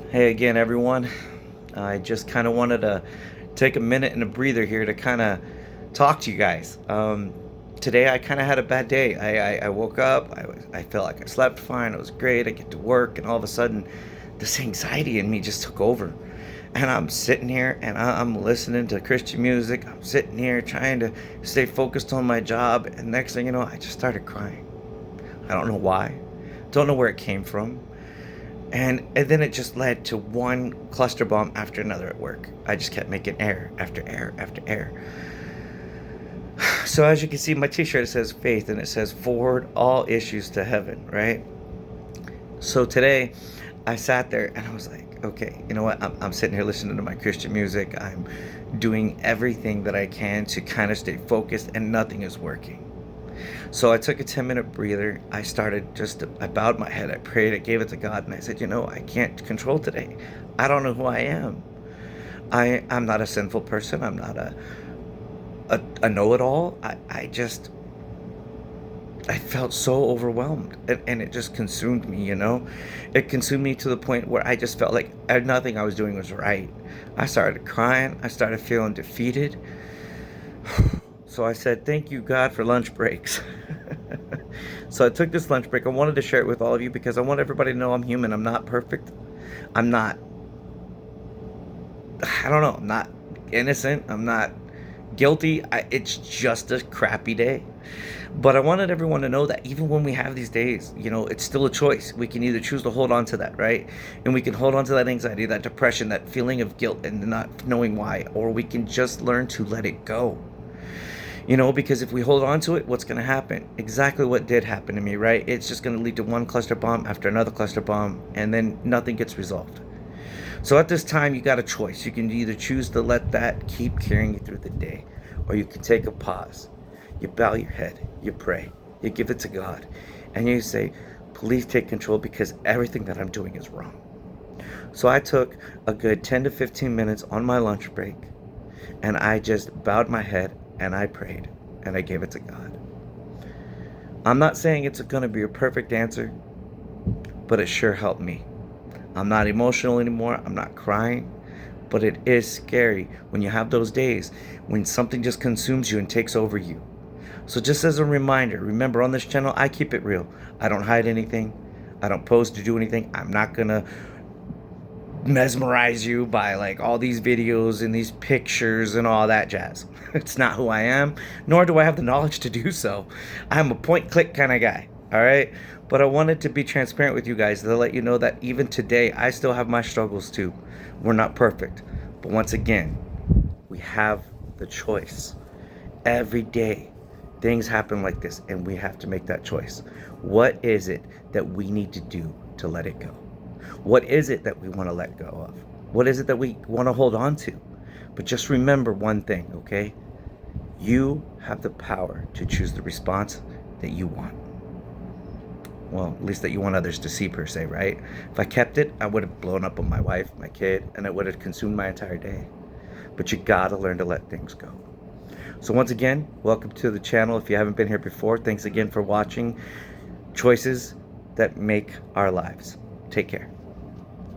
Hey again, everyone. I just kind of wanted to take a minute and a breather here to kind of talk to you guys. Today, I kind of had a bad day. I woke up, I felt like I slept fine, it was great. I get to work, and all of a sudden, this anxiety in me just took over. And I'm sitting here and I'm listening to Christian music. I'm sitting here trying to stay focused on my job. And next thing you know, I just started crying. I don't know why, don't know where it came from. And then it just led to one cluster bomb after another at work. I just kept making error after error after error. So as you can see, my t-shirt, it says faith and it says forward all issues to heaven, right? So today I sat there and I was like, okay, you know what? I'm sitting here listening to my Christian music. I'm doing everything that I can to kind of stay focused, and nothing is working. So I took a 10-minute breather. I bowed my head. I prayed. I gave it to God. And I said, I can't control today. I don't know who I am. I'm not a sinful person. I'm not a know-it-all. I felt so overwhelmed, and it just consumed me. It consumed me to the point where I just felt like nothing I was doing was right. I started crying. I started feeling defeated. So I said, thank you, God, for lunch breaks. So I took this lunch break. I wanted to share it with all of you because I want everybody to know I'm human. I'm not perfect. I'm not, I don't know, I'm not innocent. I'm not guilty. It's just a crappy day. But I wanted everyone to know that even when we have these days, it's still a choice. We can either choose to hold on to that, right? And we can hold on to that anxiety, that depression, that feeling of guilt and not knowing why. Or we can just learn to let it go. Because if we hold on to it, what's going to happen? Exactly what did happen to me, right? It's just going to lead to one cluster bomb after another cluster bomb, and then nothing gets resolved. So at this time, you got a choice. You can either choose to let that keep carrying you through the day, or you can take a pause. You bow your head, you pray, you give it to God, and you say, please take control because everything that I'm doing is wrong. So I took a good 10 to 15 minutes on my lunch break, and I just bowed my head and I prayed and I gave it to God. I'm not saying it's going to be a perfect answer, but it sure helped me. I'm not emotional anymore. I'm not crying, but it is scary when you have those days when something just consumes you and takes over you. So just as a reminder, remember on this channel, I keep it real. I don't hide anything. I don't pose to do anything. I'm not going to mesmerize you by like all these videos and these pictures and all that jazz. It's not who I am, nor do I have the knowledge to do so. I'm a point click kind of guy, all right? But I wanted to be transparent with you guys to let you know that even today I still have my struggles too. We're not perfect, but once again, we have the choice. Every day things happen like this and we have to make that choice. What is it that we need to do to let it go? What is it that we want to let go of? What is it that we want to hold on to? But just remember one thing, okay? You have the power to choose the response that you want. Well, at least that you want others to see, per se, right? If I kept it, I would have blown up on my wife, my kid, and it would have consumed my entire day. But you gotta learn to let things go. So once again, welcome to the channel. If you haven't been here before, thanks again for watching Choices That Make Our Lives. Take care.